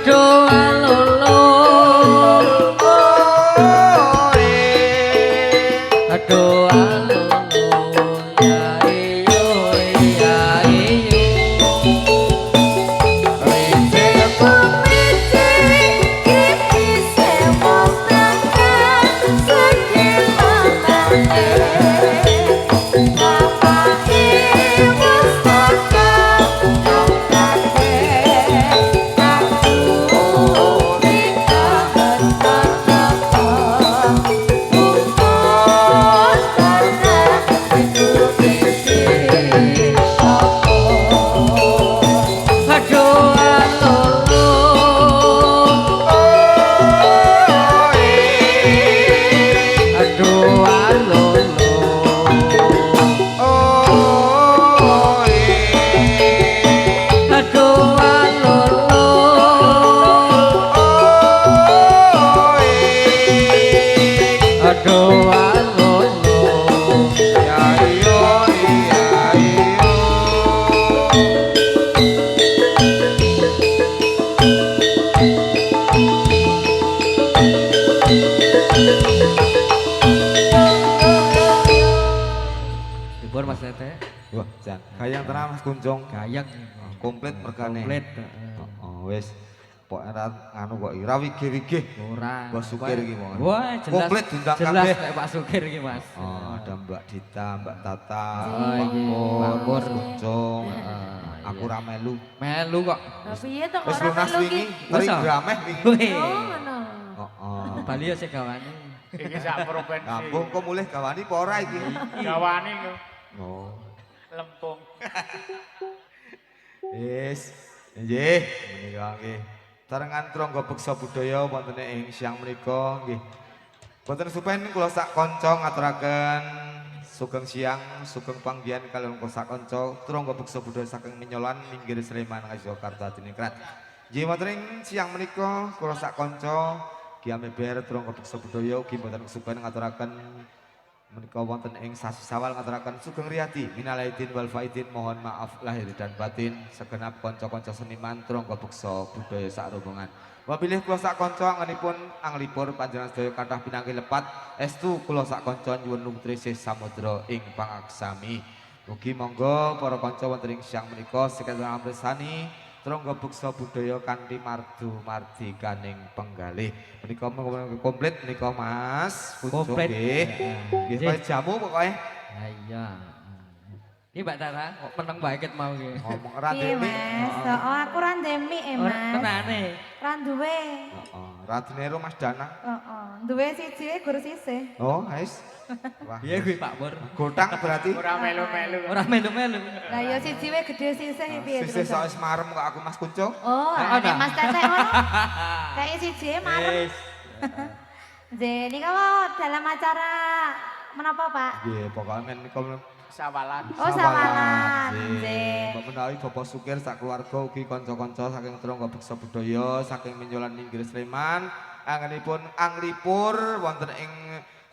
Aduh alolo Aduh alolo ya iyo ya iyo Mas Tete. Wah, jan. Gayang tenan Mas Kunjung. Gayang komplit mergane. Komplit. Wis. Pokoke anu kok ira wigih-wigih. Ora. Bos Sukir iki mau. Wah, jelas. Komplit diundang jelas kabeh. kayak Pak Sukir iki, Mas. Oh, ada Mbak Dita, Mbak Tata, Oh, Pak iya. Pur, Pak Pur. Mas Kunjung. Aku iya. ra melu. Melu kok. Piye to kok Wis ora lunas melu wingi, ki? teri Masa? grameh wingi. Wih. Oh, ngono. Heeh. Bali ya segawane. Iki sak provinsi. Kampung kok mulih gawani apa ora iki? Gawani lho, Oh. lempung. Wis. Nggih, menika nggih. Tarengan Trangga Beksa Budaya wonten ing siang menika nggih. Wonten supen kula sak kanca ngaturaken sugeng siang, sugeng panggihan kaliyan kula sak kanca Trangga Beksa Budaya saking Minyolan minggir Sleman Yogyakarta Diningrat. Nggih wonten ing siang menika kula sak kanca Giameber Trangga Beksa Budaya ugi boten supen ngaturaken menika wonten ing sasi Sawal ngaturaken sugeng riyadi minal aidin wal faidin mohon maaf lahir dan batin segenap kanca-kanca seniman Trangga Beksa Budaya sak rombongan. Wabilih kula sak kanca anganipun anglipur panjenengan sedaya kathah pinanggih lepat estu kula sak kanca nyuwun lumtrisih samudra ing pangaksami. Mugi monggo para kanca wonten ing siang menika sekalian amresani Trangga Beksa Budaya kanthi mardu-mardikaning penggalih. Menika komplit menika Mas. Kunjung Komplit. nggih. Nggih kaya jamu pokoke. Ha iya. Ini Mbak Tata kok meneng bae ket mau iki. Ngomong ora Piye, demi. Mas? Oh, aku ra ndemi Ora Mas. tenane. Ra duwe. Heeh, Radinero Mas Danang. Heeh. Duwe siji gur sisih. Oh, guys. Wah. Iya gue Pak Pur. Gotang berarti. Ora melu-melu. Ora melu-melu. Lah ya siji wae gedhe sisih piye Sisih terus? sok marem kok aku Mas Kuncung. Oh, Nah, nek nah. Mas Tete ngono. Kayak siji marem. Wis. Jadi kalau dalam acara menapa Pak? Nggih, pokoke men menika Sawalan. Oh, sawalan. Nggih. Nggih. Mbak menawi Bapak Sukir sak keluarga ugi kanca-kanca saking Trangga Beksa Budaya saking Minyolan minggir Sleman anganipun anglipur wonten ing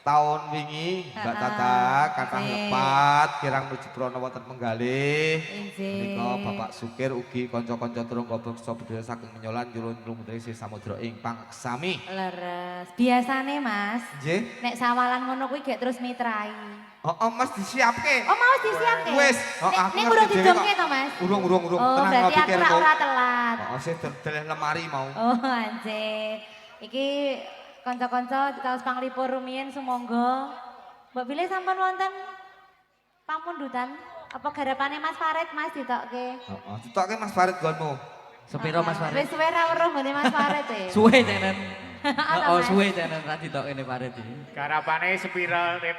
taun wingi Mbak Tata kathah Nggih. lepat kirang nuju prana wonten penggalih. Nggih. Menika Bapak Sukir ugi kanca-kanca Trangga Beksa Budaya saking Minyolan nyuwun lumtrisih samudra ing pangaksami. Leres. Biasane Mas, Nggih. nek sawalan ngono kuwi gek terus mitrai. Oh, Mas disiapke. Oh, mau disiapke? Wis. Oh, Nek aku nek ngerti urung dhewe didongke kok. to, Mas? Urung. Oh, Tenang berarti aku pikirku. ora telat. Oh, sih deleh lemari mau. Oh, anjir. Iki kanca-kanca kaos panglipur rumiyin sumangga. Mbok pilih sampun wonten pamundutan apa garapane Mas Farid Mas ditokke. Heeh, ditokke Mas Farid gonmu. Sepiro Mas Farid? Wis suwe ra weruh nggone Mas Farid e. Suwe tenan. Ada, Oh, Mas. suwe tenan ra ditok kene Farid iki. Garapane spiral rip.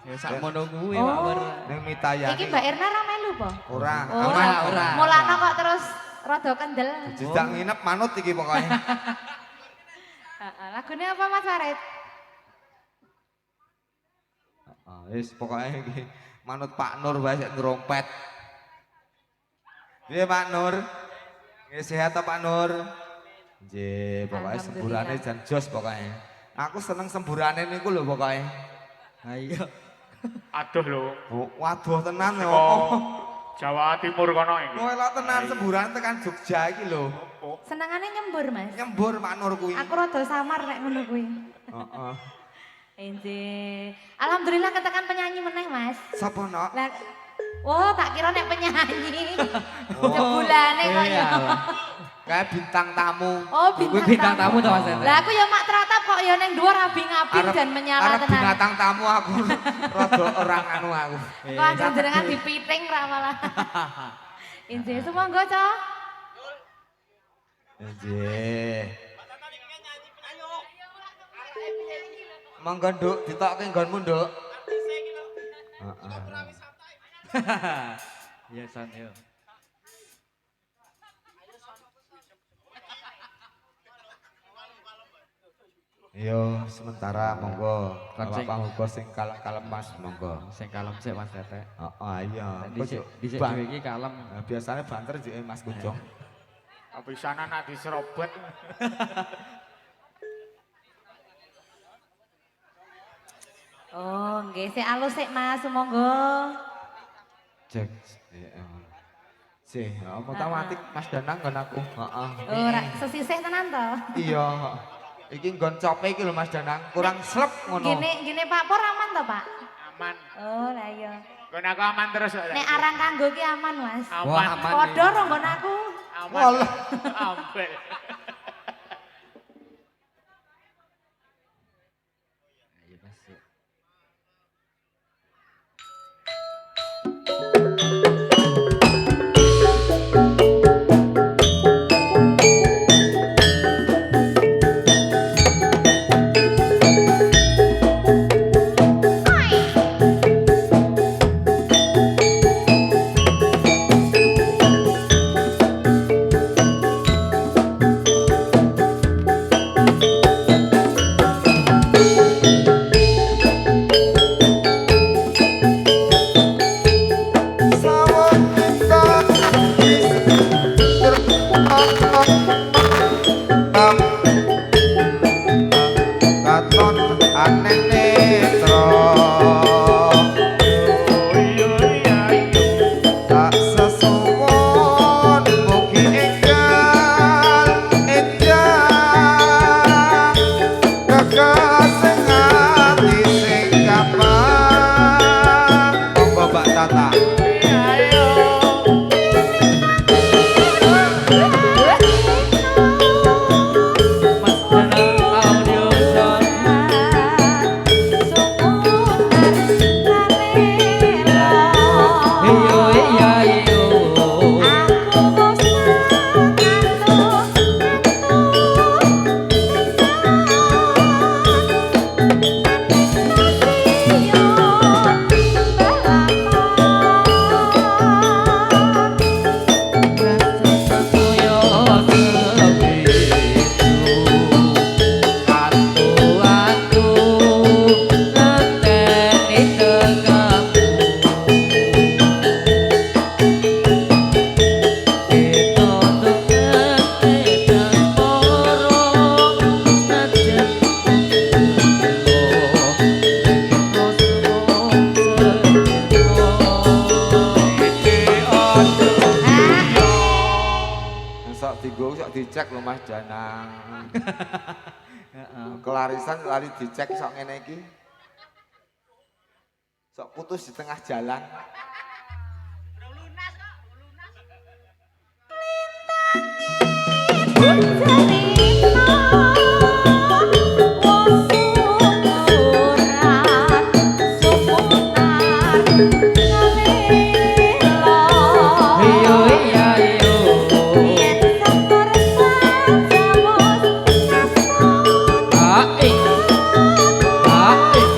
Ya sak mono kuwi Pak Pur. Ning mitayani. Iki Mbak Erna ra melu po? Ora. Oh, ora. Mulana kok terus rada kendel. Jedak nginep manut iki pokoke. Heeh, lagune apa Mas Farid? Heeh, wis pokoke iki manut Pak Nur wae sik ngrompet. Piye Pak Nur? Nggih sehat ta Pak Nur? Nggih, pokoke semburane jan jos pokoke. Aku seneng semburane niku lho pokoke. Ha iya. Aduh lho. Oh, waduh tenan ya. Saka Jawa Timur kono iki. Kowe lak tenan semburan tekan Jogja iki lho. Senengane nyembur, Mas. Nyembur Pak Nur kuwi. Aku rada samar nek ngono kuwi. Heeh. Injih. Alhamdulillah ketekan penyanyi meneh, Mas. Sapa nok? Lah, oh tak kira nek penyanyi. Jebulane kok ya. Kayak bintang tamu. Oh, Kuwi bintang tamu to Mas Tete. Lah aku ya mak teratap kok ya ning dhuwur abing-abing dan menyala Arep tenan. binatang tamu aku. Rada orang anu aku. Kok anjir jenengan dipiting ra malah. Injih, sumangga, Cok. Nggih. Monggo Nduk, ditokke nggonmu Nduk. Heeh. Iya San yo. Yo, sementara monggo. Konsing. Bapak monggo sing kalem-kalem Mas monggo. Sing kalem sik Mas Tete. Heeh, iya. Dhisik dhewe iki kalem. Nah, biasanya banter jek Mas Kunjong. Abisana nak diserobot. Oh, nggih, sik alus sik Mas, sumangga. Cek. Sih, otomatis Mas Danang nggon aku. Heeh. Oh, ra sesisih tenan to. Iya. Iki nggon cope iki lho Mas Danang, kurang slep ngono. Gini Pak Pur aman to, Pak? Aman. Oh, lah iya. Nggon aku aman terus kok. Nek arang kanggo ki aman, Mas. Wah, Aman. aman. Padha ro nggon aku. Aman. Walah. Ampel. Iya Mas. Katon aneh netro tak sesuwun mugi enjang kekasih hati sing kapan monggo Mbak Tata. Mas Danang audio sound. Iyo iya iyo. Sok dienggo sok dicek lho Mas Danang. Kelarisan lari dicek sok ngene iki. Sok putus di tengah jalan. Iyo iya iyo. Aik. Aik.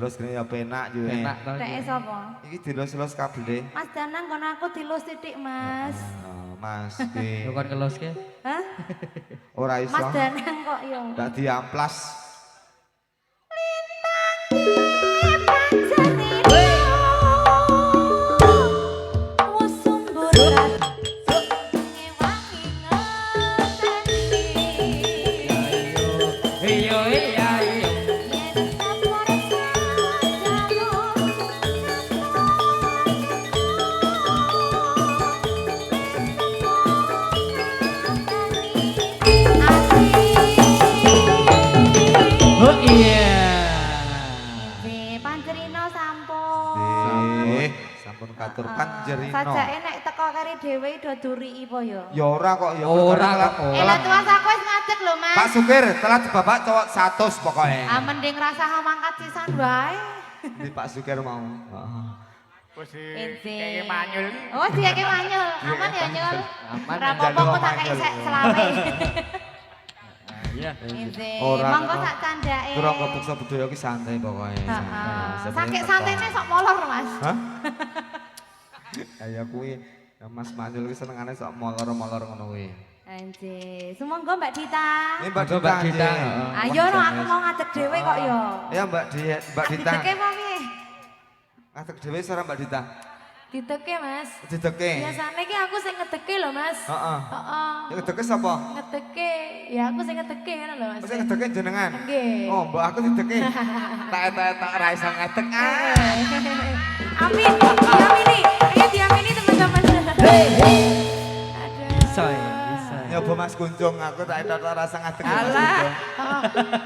dilos kene ya penak yo. Enak to. Dek sapa? Iki dilos-los kabeh. Mas Danang kon aku dilus titik, Mas. Oh, Mas ki. Lu kon ngeloske. Hah? Ora iso. Mas Danang kok yo. Ndak diamplas. Iya iya iya. Oh iya. Panjerino sampun. Sampun katur panjerino. Sajake nek teko kari dhewe do duriki po yo. Ya ora kok ya. Ora kok. Elah tuas aku wis ngadeg lho, Mas. Pak Supir, telat babak cowok 100 pokoknya. Ah mending rasa mangkat sisan wae. Di Pak Supir mau. Heeh. Wis Ente. kayak manyul. Oh, diake manyul. Aman ya, Nyul? Aman. Rapopo kok tak kei sek selawe. Iya. Ente. Ora, Monggo no. sak candake. Kurang kepuksa budaya ki santai pokoknya. Heeh. Sakit santene sok molor, Mas. Hah? Kayak kuwi ya Mas Manjul ki senengane sok molor-molor ngono kuwi. Ente. Sumangga Mbak Dita. Ini Mbak Monggo, Mbak Dita. Dita, nggih. heeh. Ayo no aku mau ngadeg dhewe kok yo. Ya Mbak Dita. Dideke mau piye? Ngadeg dhewe sora Mbak Dita. Diteke Mas. Dideke. Biasanya ki aku sing ngedeke lho Mas. Heeh. Heeh. Ya ngedeke sapa? Ngedeke, ya aku sing ngedeke ngono lho Mas. Mesti ngedeke jenengan. Nggih. Oh, mbok aku dideke. Tak etak ra iso ngedek. Amin. Diamini. Ayo diamini teman-teman. Aduh. Bisa ya, bisa. Ya apa Mas Kunjung, aku tak etak rasa ngadeg ya, Mas Alah. Kunjung. Oh,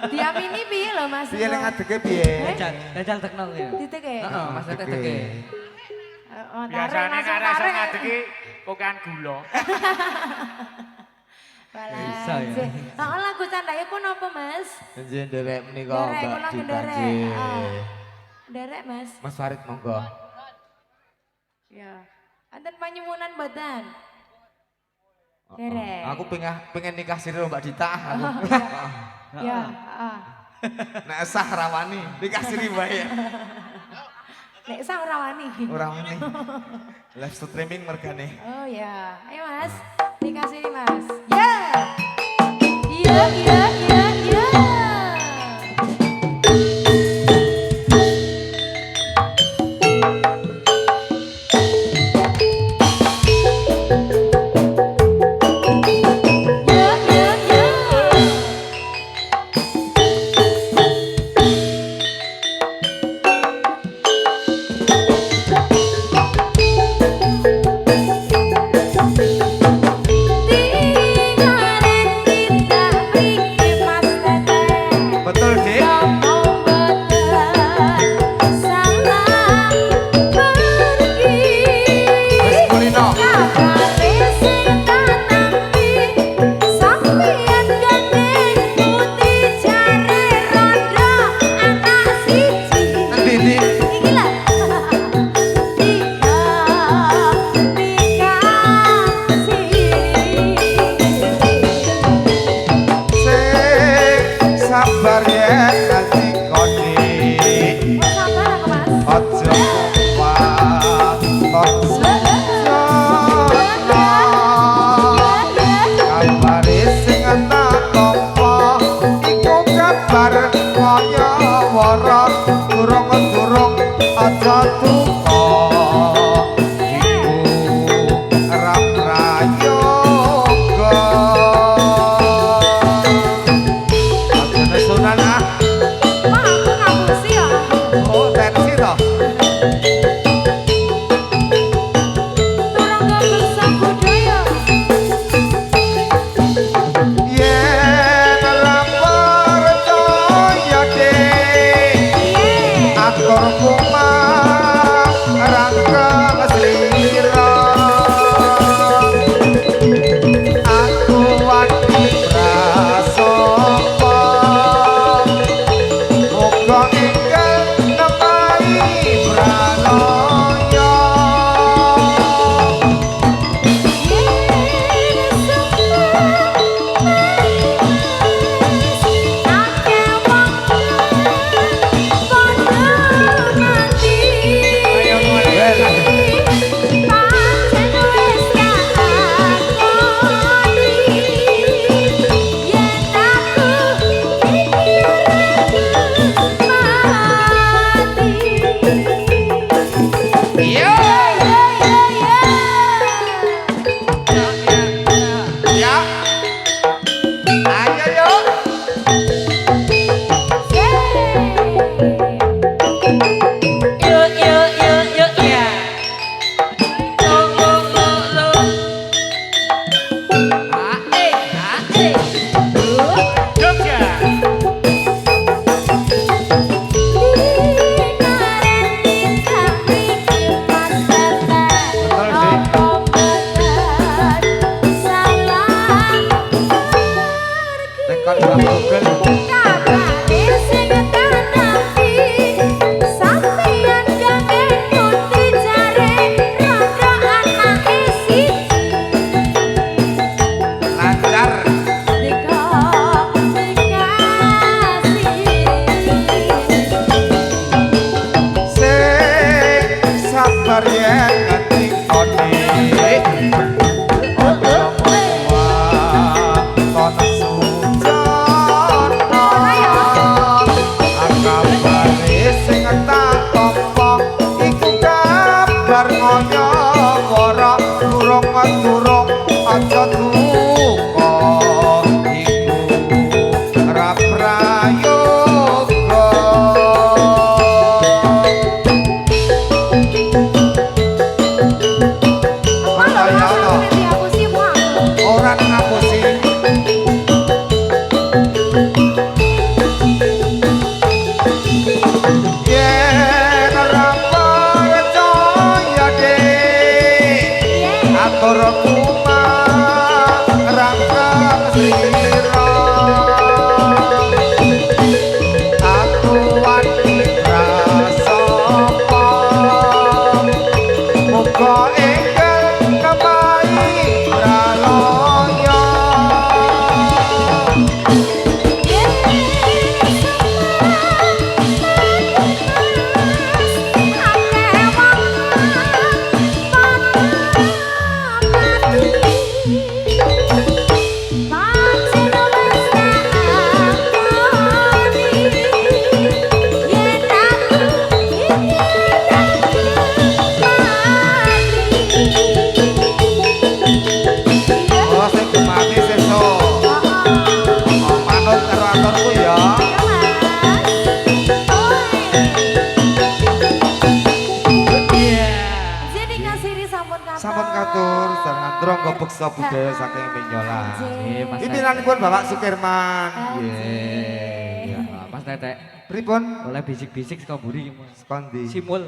diamini piye lho Mas? Piye nek ngadege piye? Dajal tekno ya. Diteke. Heeh, Mas teke. Oh, tarik Biasanya langsung nek rasa tarik. ngadegi kokan gula. Bisa ya. Heeh, lagu candake ku napa Mas? Njen nderek menika Nderek, Mbak kula Dita. nderek. nggih. Ah. Derek Mas. Mas Farid monggo. Ya. Anten panyuwunan mboten? Oh, Derek. Aku pengen nikah siri Mbak Dita. Aku. Ya, heeh. Nek sah rawani nikah siri wae. Nek sah ora wani. Ora wani. Live streaming mergane. Oh ya, ayo Mas, dikasih nih Mas. Ya, iya, iya, iya, iya. Ya, ya, ya. Di Kan Google. Kabare sing tanampi sampeyan gawe putri jare rada anake siji Lancar. Sing sabar yen ngeting kone. Durung aja duka iku ra prayoga. Ora ngapusi. Yen ora percaya dek atur kumah rangkang slira aku wani prasapa muga enggal kemahi praloya. Oh sing gemati sesuk manut karo aturku ya. Sampun katur sareng Tronggo Beksa Budaya saking Minyola. Nggih, Mas Tetek. Pimpinanipun Bapak Sukirman. Nggih. Ya, Mas Tetek. Pripun? Oleh bisik-bisik saka mburi iki, Mas. Kondi. Simul.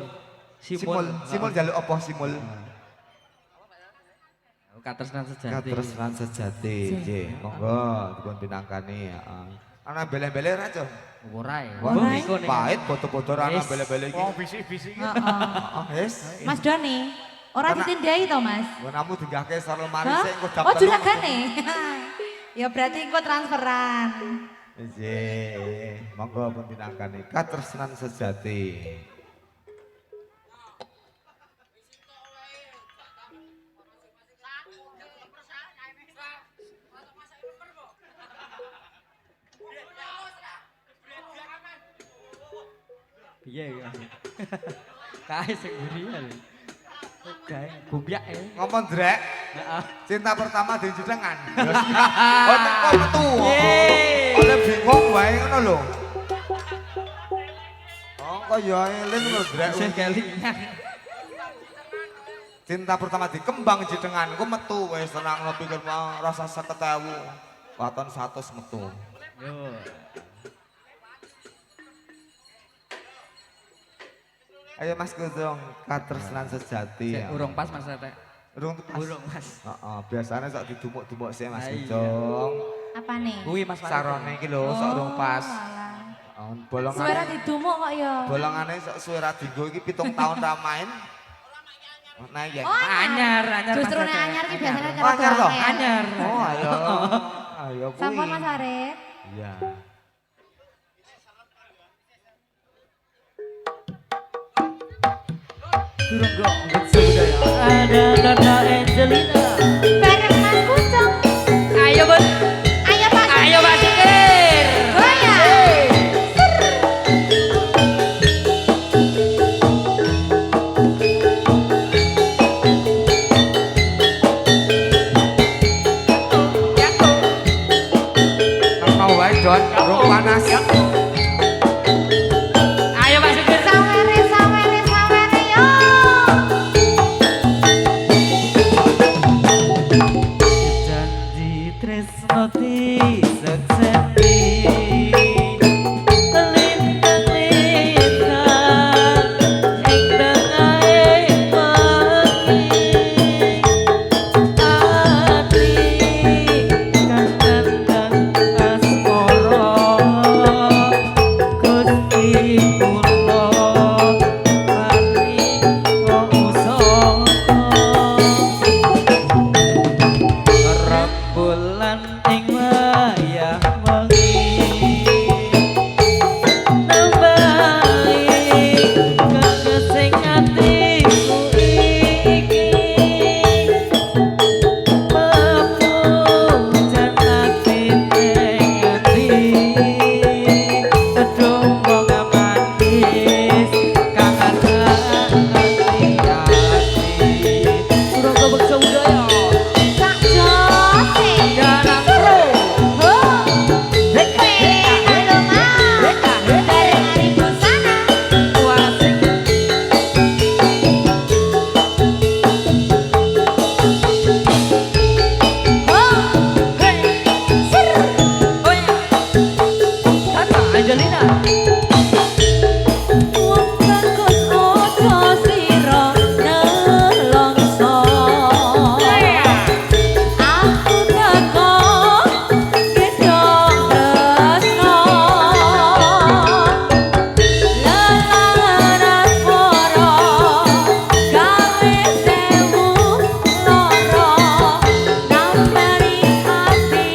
Simul jaluk apa simul? Katresnan sejati. Katresnan sejati. Nggih, monggo dipun pinangkani, heeh. Ana bele-bele ra, Cuk? Ora ya. Wah, Mbah niku nih. pahit foto-foto ana Yes. bele-bele iki. Wong bisik-bisik. Heeh, wis. Mas Doni, ora Karena- ditindai to, Mas? Nggon kamu digahke sar lemari Hah? sik engko Oh, juragane. Ya berarti engko transferan. Nggih, monggo pun pinangkani katresnan sejati. Piye ya? Kae sing mburi ya. Kae gumyak ya. Ngomong drek, Heeh. cinta pertama di jedengan. Oh, teko metu. Yeay. Oleh bingung wae ngono lho. Oh, kok ya eling lho drek. Sing kelingan. Cinta pertama di kembang jedengan, ku metu wis tenang no pikir mau rasa 50.000. Waton 100 metu. Yo. Ayo Mas Gudong, katresnan sejati. Sik, urung pas Mas Tetek. Urung pas. Urung Mas. Heeh, biasanya sok didumuk-dumuk sih Mas Ah, iya. Gudong. Apa nih? Kuwi Mas Tetek. Sarone iki lho sok urung pas. alah. Oh, Suara bolongane didumuk kok ya. bolongane sok suwe ra dinggo iki 7 tahun ra main. Nah iya. Oh, Anyar, anyar. Justru Mas nek Tetek. anyar ki biasanya Oh, anyar toh? Anyar. Oh, ayo. Ayo kuwi. Sampun Mas Arif. Iya. Durung kok Beksa Budaya. Ada Nana Angelina. Bareng Mas Kucung. Ayo, Bun. Ayo Pak. Ayo Mas Sikir. Goyang. Mau wae Don, urung panas. Ayo Mas Sikir. Sawere sawere sawere yo. Janji tresnoti sekseni lintang-lintang ing tengahing wengi ati kang asmara bulan ing wayah wengi nambahi kekesing atiku iki pemujan ati ning ati kedung wong manis kang ati Surung Gobek Saudaya Sak jose. Jangan pro Halo Mas. Dari hari busana. Wasik Oh ya Kata Angelina Wong bagus ojo sira nelongso. Aku teko gedhong tresno. Lelangan asmara gawe sewu lara. Nambari ati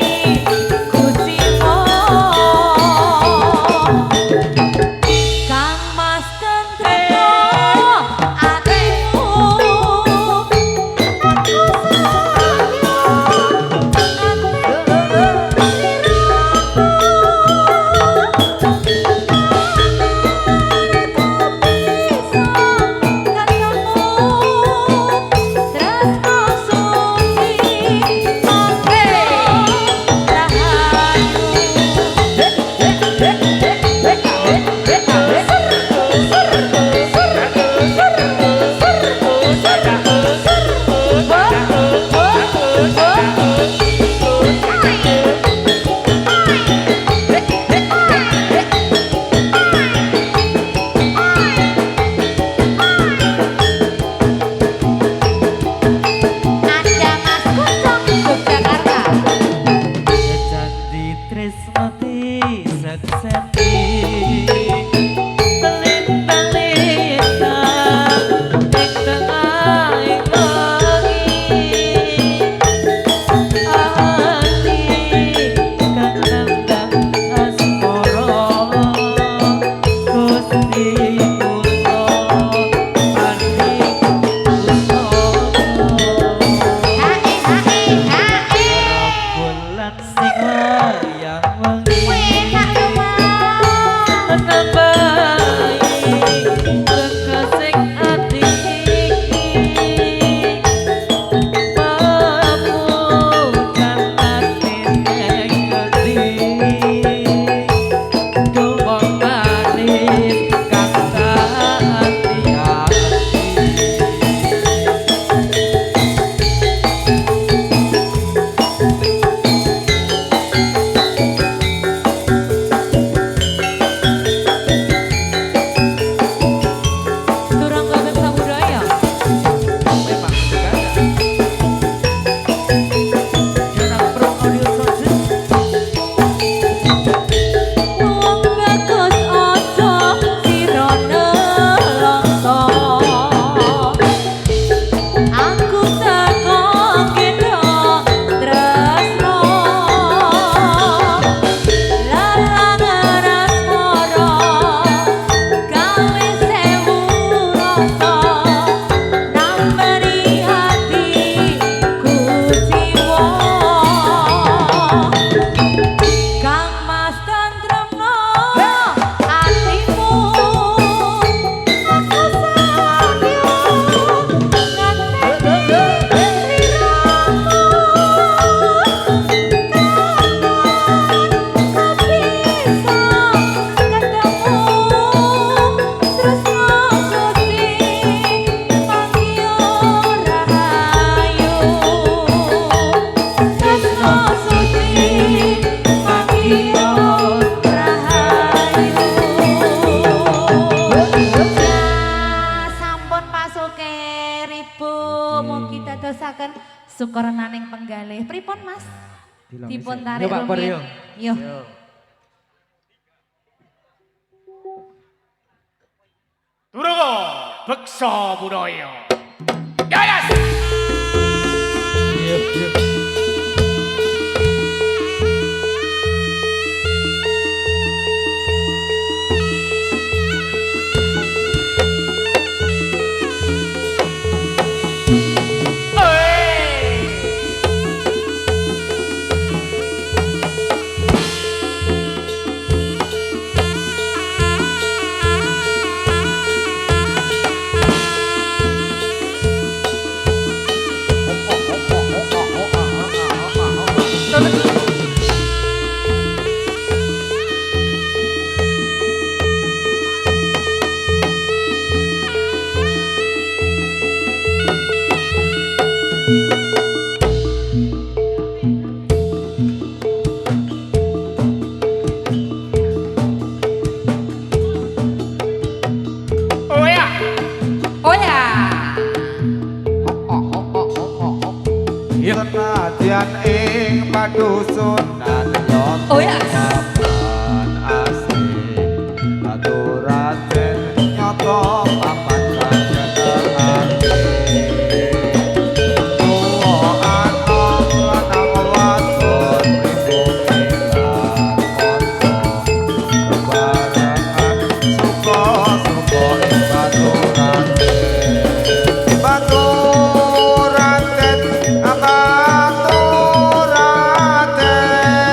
kuciwa. Kang Mas tentremo atimu aku Ada Mas Kucong Yogyakarta. Sejati tresnati sekseti Pelintang-lintang ing tengahing wengi Ati kang nandang asmara Gusti Kuto Pati bulan sing wayah wengi nambahi kekesing ati iki pemujan ati ning ati wong manis kang ati-ati Surung Gobek Saudaya. memang sudah ada Jangan pro audio sound Wong bagus ojo sira nelongso. Aku teko gedhong tresno. Lalangan asmara gawe sewu rasa. Nambari ati kuciwa. Kang Mas tentremno atimu aku sakyo nganteni sliramu kapan bisa ketemu tresno Gusti Pangyo Rahayu tresno Gusti Pangyo Rahayu. Sampun pasuke ribu mugi dadosaken syukurnaning penggalih. Pripun Mas? Dipun tarik Yo, Pak Pur, yo. Yo. Durungo beksa budaya. Yayas. Iya, iya. kadusunan nyoto Oh, ya. papan asih aturaten nyoto papan kanjeng ati tuwa anom lanang wadon pribumi lan kanca bebarengan suka-suka ing baturaten baturaten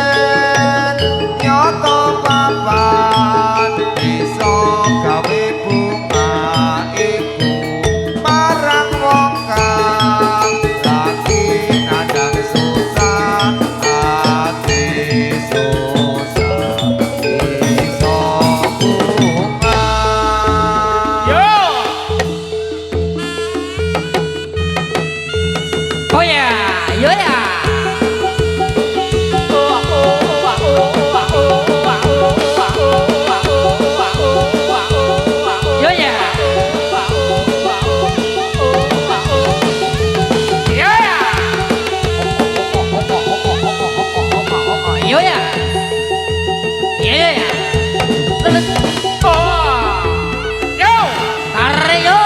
baturaten nyoto papan iso gawe bunga iku marang wong kang lagi nadang susah ati susah iso bunga Yo. Oh ya, yo ya. Yo ya. Yo ya. Yo ya. Terus tarik yo.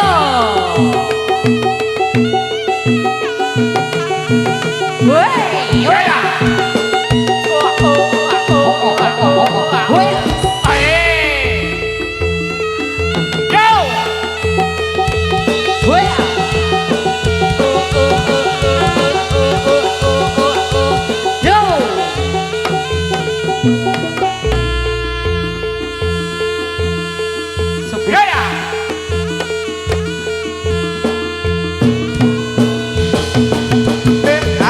Woi, yo ya. Woi. Woi. Yo.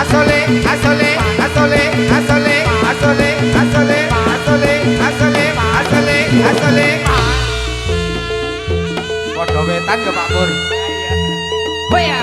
asole asole asole asole asole asole asole asole asole asole padha wetan ya Pak Pur Woi ya.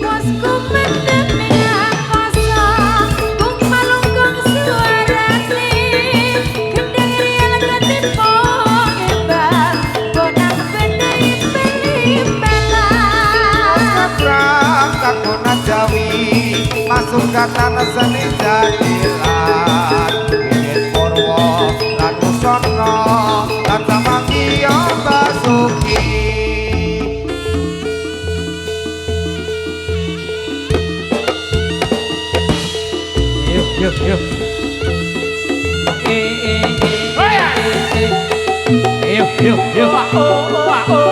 Bosku mendengar kosong, bung malungkung suarane, gendeng riang ketimpung imbang, bonang bendai peli-pelan. Sebrang kakuna Jawi masuk kata seni jadilan Wijen Purwo lan Musono lan Samanggiya Basuki Yuk, yuk, yuk. Yuk, yuk, yuk.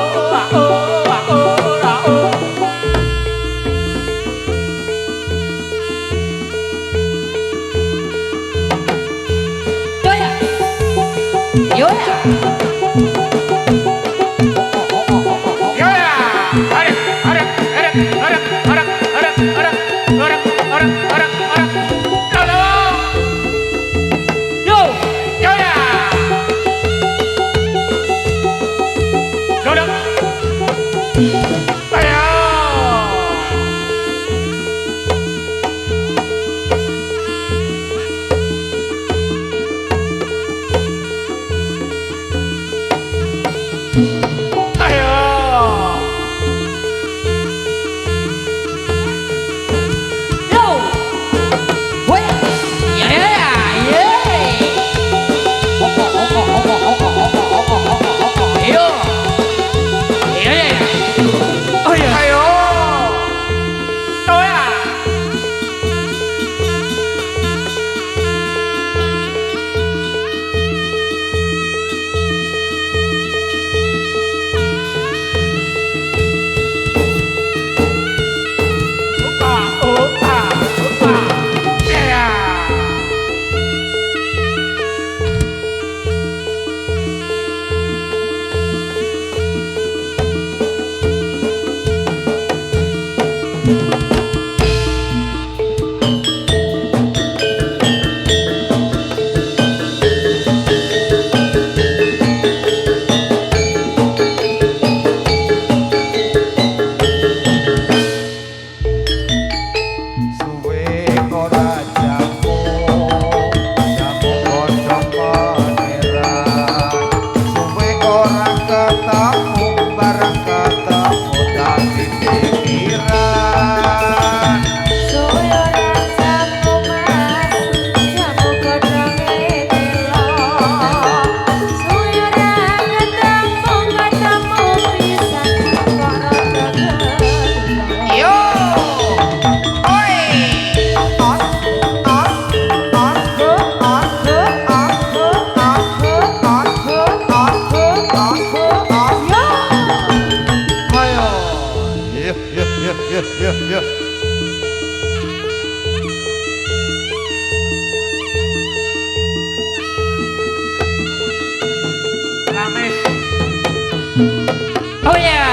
Oh ya.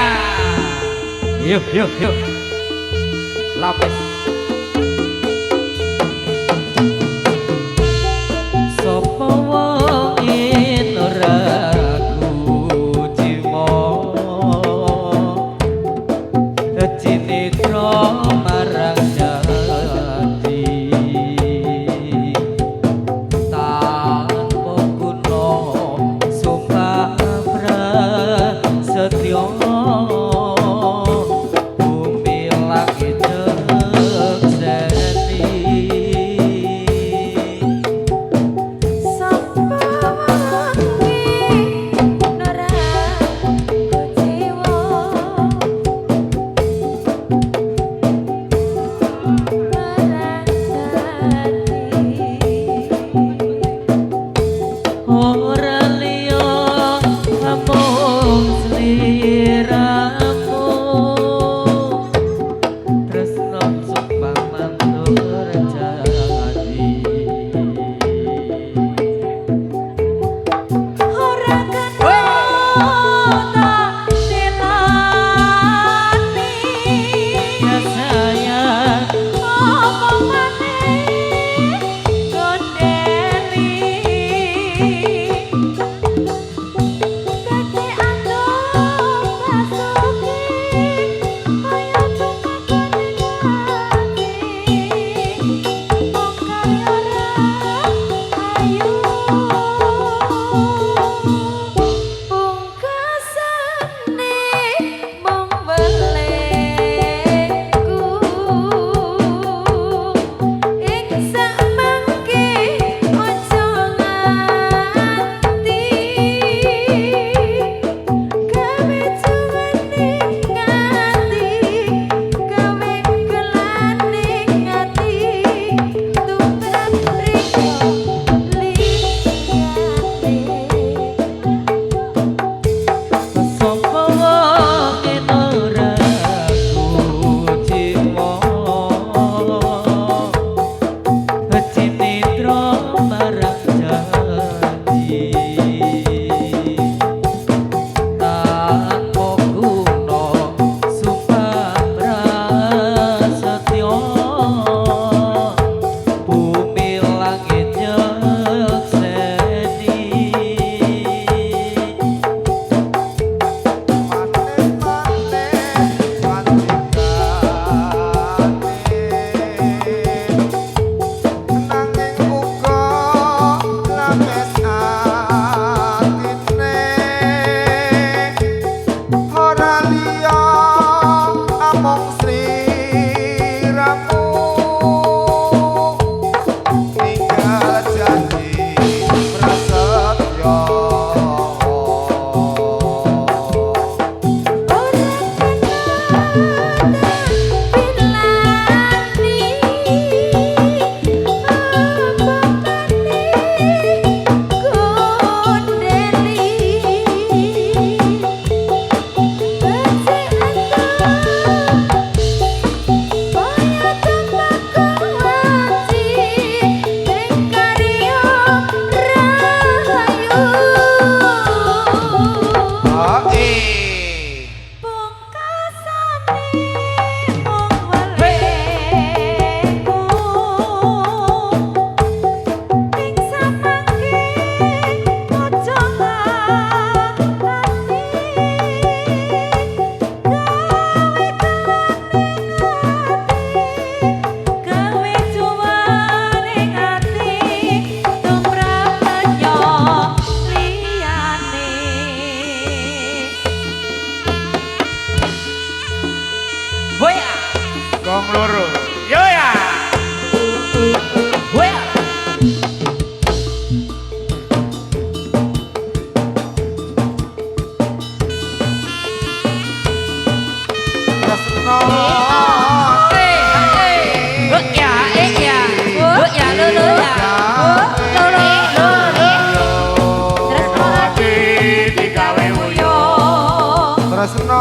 Yuk, yuk, yuk. Lapis. Sopo wong yen ora kucimo cinitra marang jati tanpa guna sumpah prasetya bumi langit jekseni ora liya namung sliramu tresno sumpah mantur jati Ora kena tak dilani ya sayang omongane gondeli Dadi andung basuki kaya tumakane ati mong kaya ayu pungkasane mung weleku ing samangke aja nganti gawe jumaning ati gawe gelaning ati tumrap riko liyane sapa wong yen ora kucimo cinitra marang jati tanpa guna sumpah prasetya bumi langit jekseni nanging uga lapis atine ora liya amung sliramu ninggal janji prasetya Gong loro. Yo ya. tresno tresno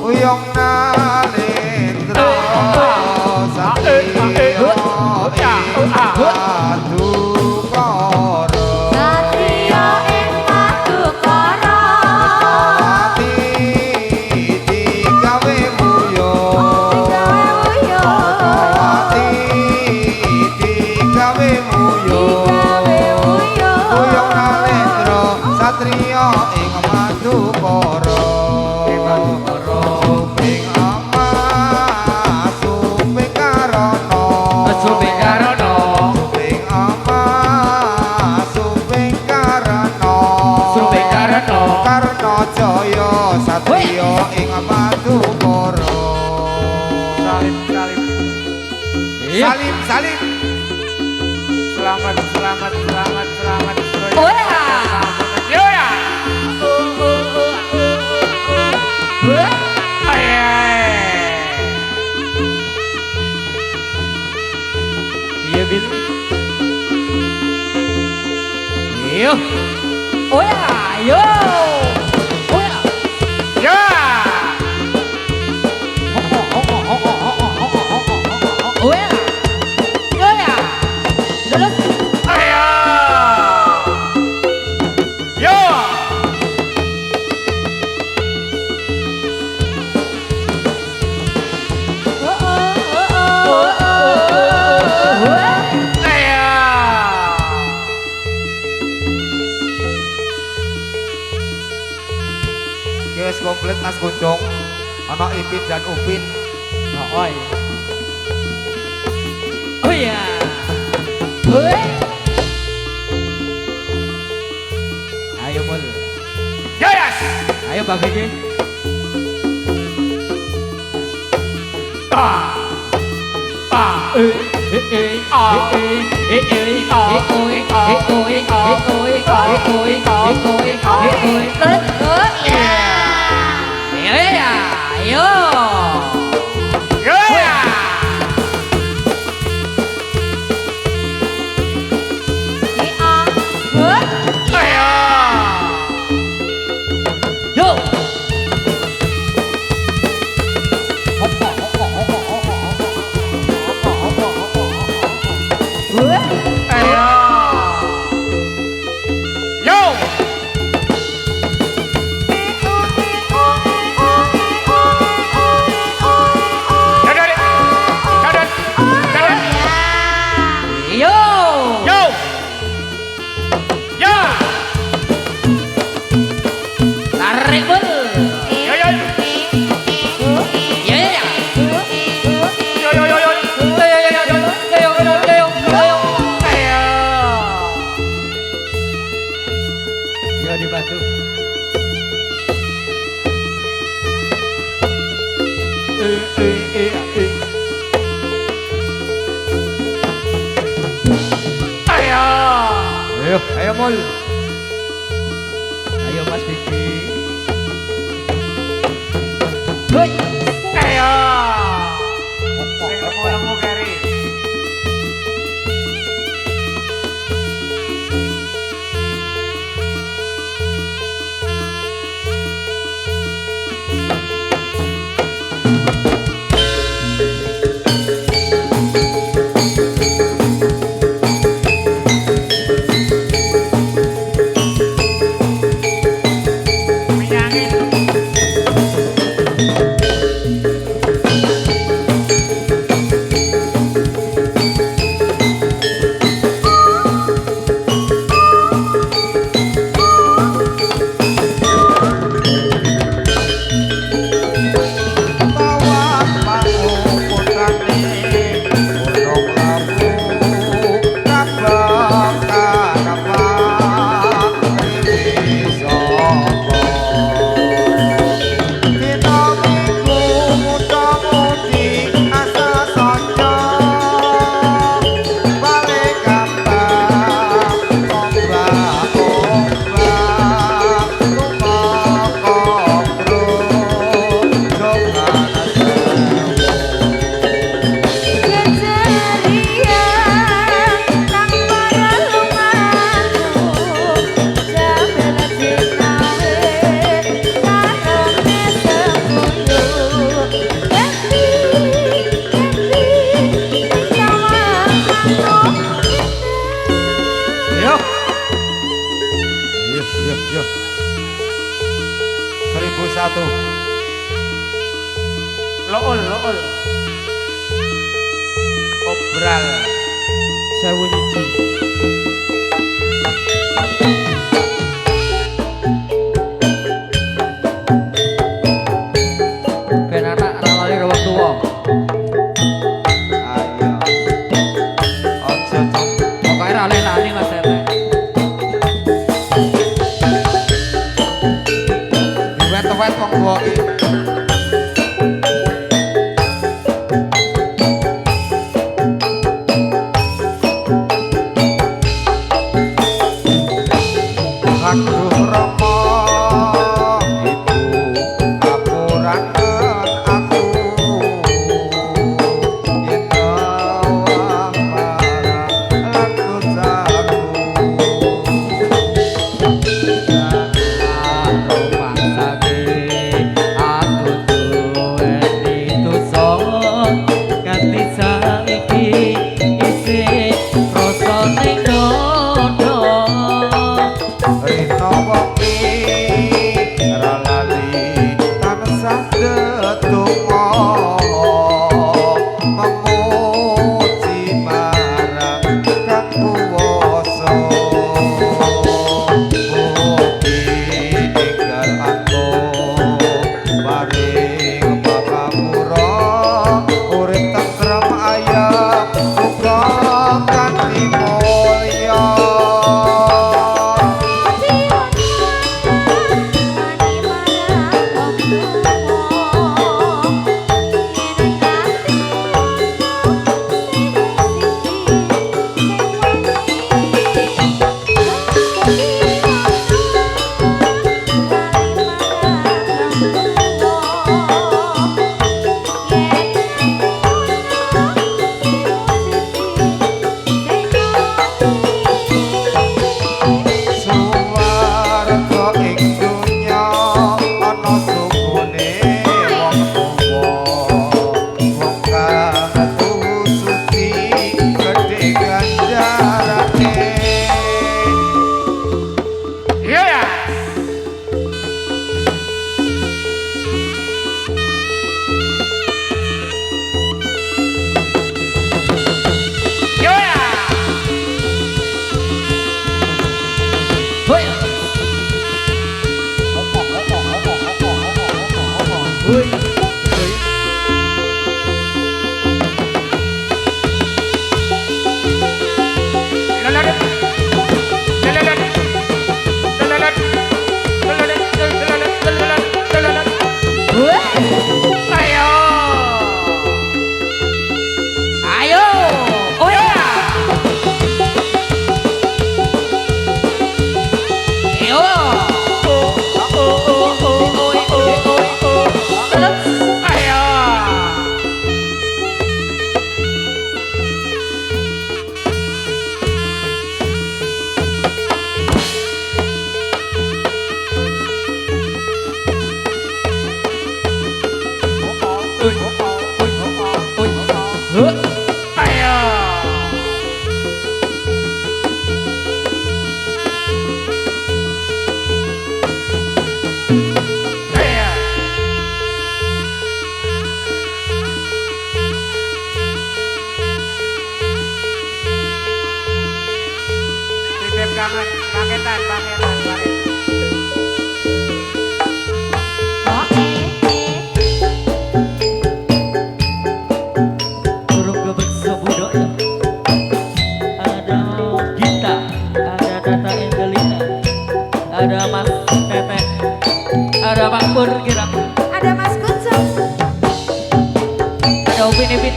uyong nalendra Iya. Salim, salim. Selamat, selamat, selamat, selamat. Oh ya. Yo ya. Iya Bil. Iya. Oh ya, yo. Oh ya. Ya. Oh ya. Yo ya. Lulus. Ayo. Yo. Ayo. Guys, komplit Mas Kuncung. Ono Ipin dan Upin. Oh iya. Oh iya. Ayo Mul. Yes. Ayo Mbak Vicky. Ah. Ah. Yo ya. Ayo. Ayo. Yo. Dadan. Dadan. Dadan. Yo. Ya. Tarik Mul. Yo yo. Iya ya. Yo yo yo yo. Ayo. Yo dibantu. Ayo. Ayo, ayo Mul. Ayo Mas Vicky. Ayo. Sing lemu-lemu keri. Yuk. 1001. Lool. Obral. Sewu siji. Ben anak lali karo tuwa. Ayo. Ojo Cok. Pokoke ra lali Mas Tete. Diwet-wet wong tuwa iki. nganti saiki isih rasa ning dodo. Rino wengi ra lali tansah tetunggo memuji marang Kang Kuwasa. Mugi ninggal aku maring pangapura urip tentrem ayem uga kanthi mulya. Suwarga ing dunya ana sukune wong tuwa, wong kang tuhu suci gedhe ganjarane. Iya ya. Iya ya. Hoi. Hoi. Lalalat. Lalalat. Lalalat. Lalalat. Lalalat. Lalalat. Lalalat. Ayo. Ayo. Oh ya. Ayo. Ayo. Ayo. Ayo. Titip kangen, paketan, paketan, paketan. Burung gebek sebudaya. Ada Gita, ada Tata Angelina, ada Mas Tete, ada Pak Pur Kirap, Ada Mas Kucing. ada Upin Ipin.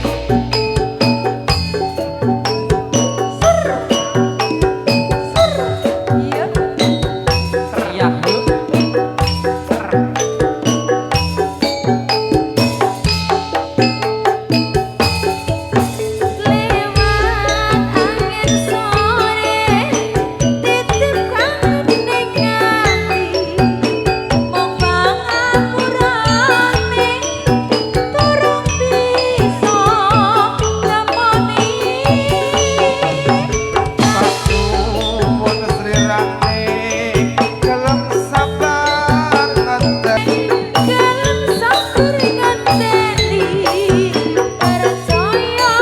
Iya. Iya. Lewat angin sore, titip kangen ning ati. Mung pangapurane turung bisa nemoni. Pasuwun srirane kelem sabar ngenteni. Kalem sabar ngenteni, percaya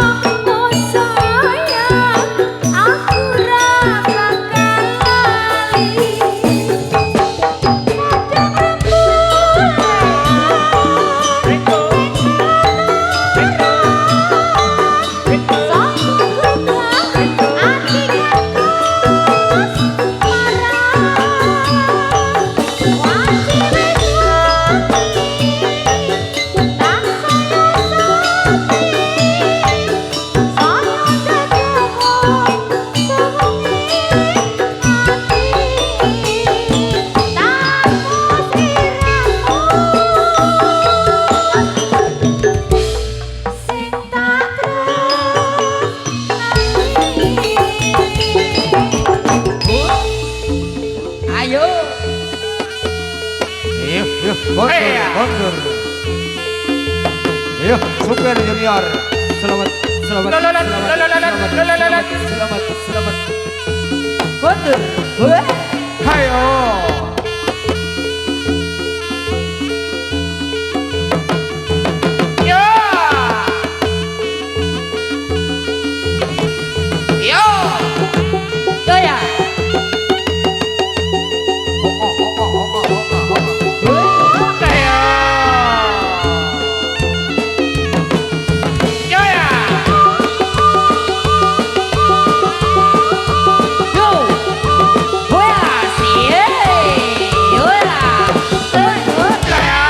oh sayang, aku ra bakal lali. Ayo. Mundur, mundur. Ayo, Super Junior selamat, selamat, Lololat, selamat, lololat, selamat, lololat. selamat, selamat. Kondur, weh. Hayo. Yo. Yo. Yo ya. Ayo. Yo ya. Yo. Wah, sih. Yo ya. Yo ya.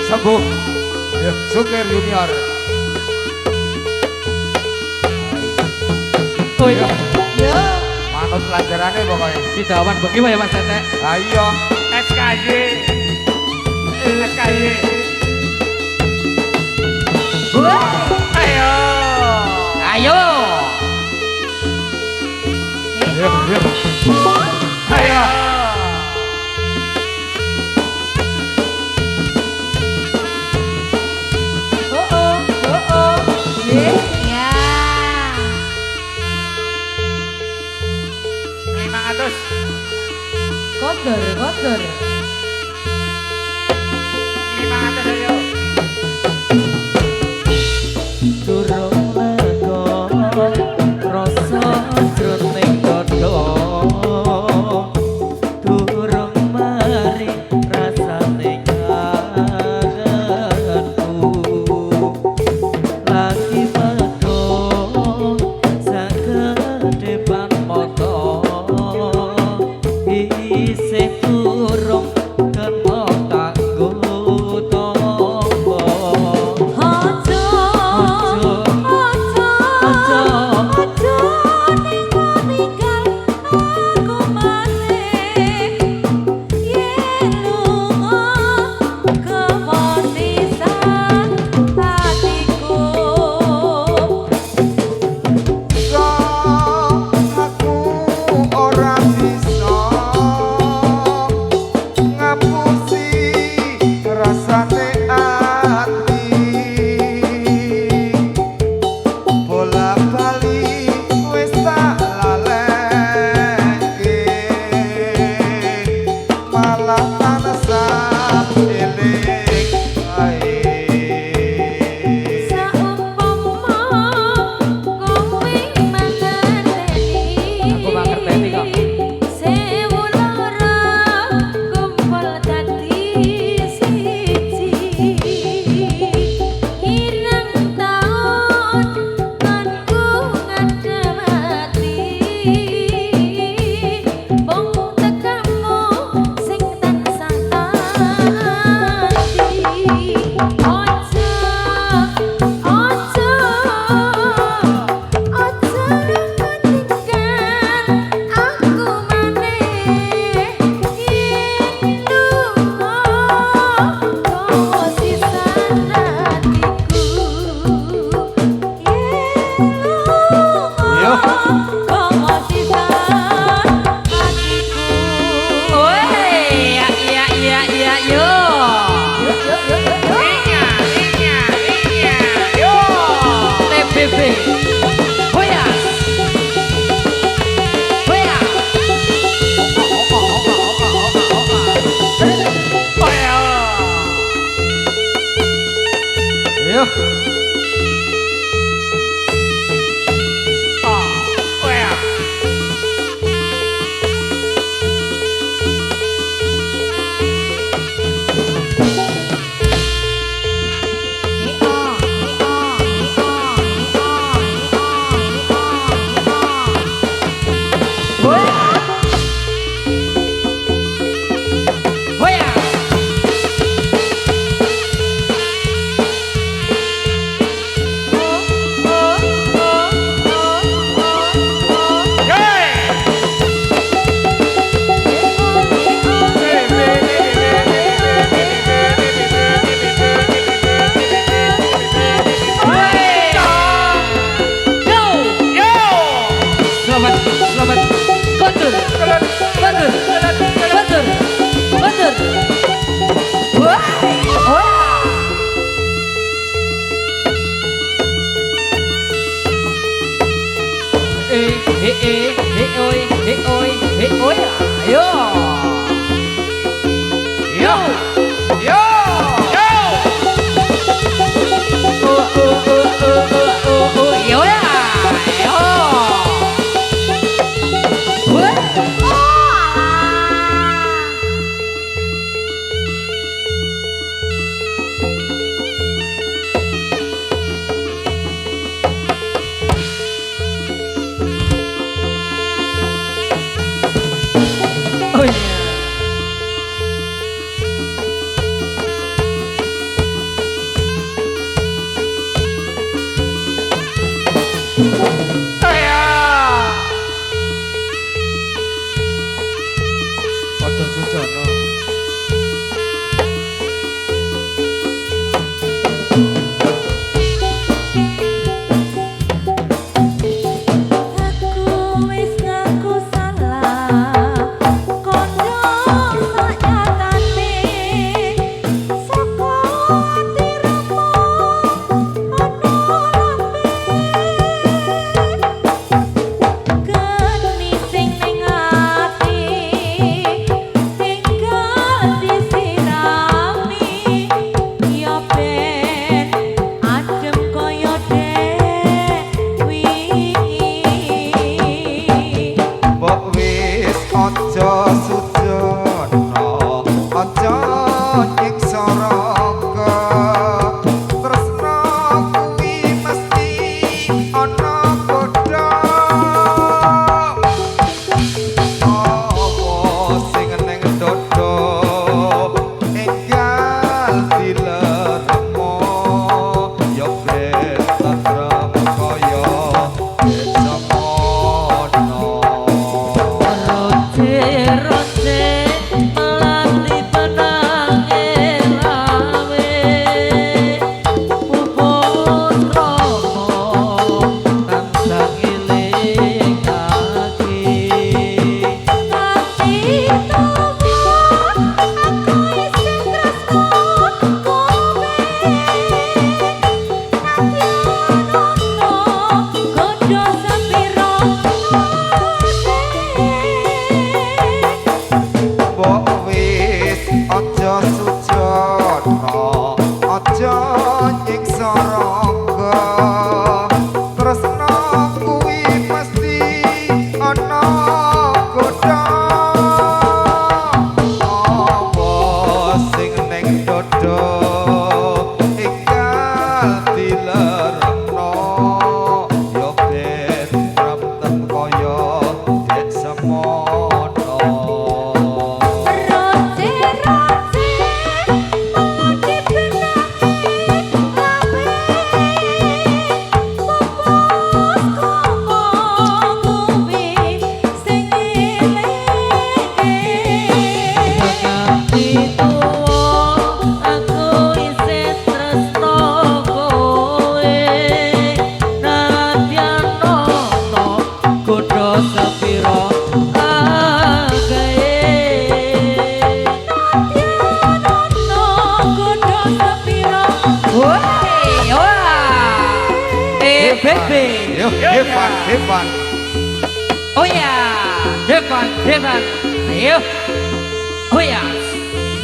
Sembuh. Ya, Sugeng Junior. Oh iya. Yo. Manut pelajarannya pokoknya. Sidawan bagaimana ya Mas Tete? Ayo. SKY. SKY. Ayo. Ayo. Ayo, ayo. Ayo. Ya. 500. Kondur, kondur. 500 ayo. Durung lego rasa jroning dada. Durung mari rasane kangenku. Lagi medo sakedepan mata. Isih durung kena kanggo tombo. Ojo, ojo, ojo ninggal aku maneh. Yen lunga kemonisan hatiku. Aku ora bisa ngapusi rasane ati bola-bali wis tak laleke malah tansah eling ae. Saumpama kowe mangerteni, Aku mangerteni kok. sewu lara kumpul dadi siji. Ireng taun kanku ngadem ati, mung tekamu sing tansah ati. Ojo, ojo, ojo ninggal aku maneh. Yen lunga kowe sisan hatiku. Yen lunga kowe sisan hatiku. Weh, iya iya iya yo. Inya, inya, inya. Yo. TBB. Hoya. Hoya. Ayo. Ayo. Oh, ayo. Hoya. Ayo. Yo. Yo. Yo. Yo ya. Yo. Wah. Oh iya. Ojo sujono. Aku wis ngaku salah, kondo saknyatane, saka atiramu ono lambe. Geni sing ning ati, tinggal disirami, ya ben adem koyo dewi. Mbok wis aja sujono, aja nyiksa raga. Tresno kuwi mesti ana bodho. Apa sing ning dodo enggal dileremo, ya ben tentrem kaya desa mono. Roce melati tenang elawe, pupus romo tansah eling ati. Tapi tomo aku isih tresno kowe. Nanti ono godho sepiro Mbok wis aja sujono, aja nyiksa raga. Tresno kuwi mesti ana godho. Apa sing ning dodo enggal dilerno, ya ben prapten kaya dek semono. roce-roce mengudi benaki lawe. Pupus ngomong kuwi sing ngelingi. Nganti tuwa aku isih tresno kowe, nadyan ono godho sepiro agae. Ono godho sepiro Woi, wah. Bebe. Yo, Evan, Evan. Oh ya, Devan, Devan. Ayo. Oh ya.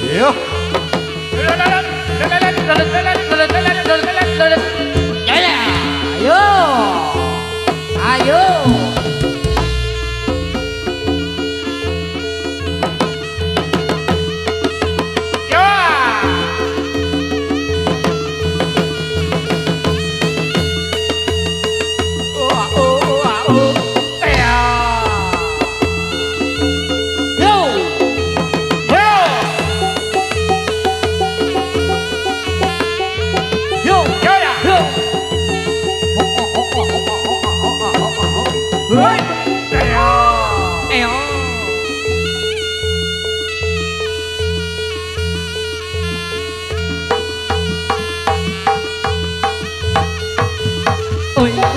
Yo. Ya ya. Ayo. Ayo. Yo. Ya. Yo. Yo. Yo. Yo ya. Yo. Ya. Ayo. Oh ya.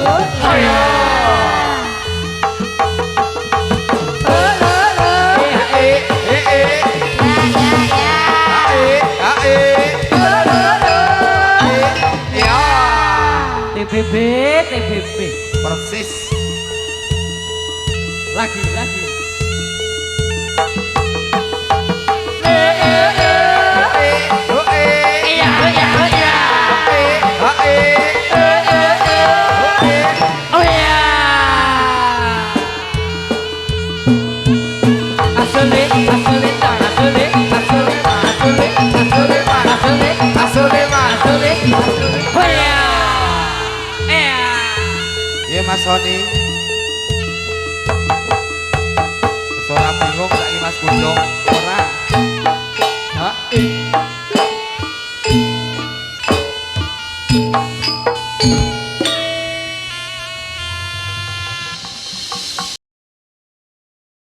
TBB, TBB. Persis. Lagi, lagi. Oh ya. Asole, asole, tak asole, asole, asole, asole, asole, asole, asole. Oh ya. Iya Mas Sony. Seorang bingung lagi Mas Kunjung. Ora. Hah?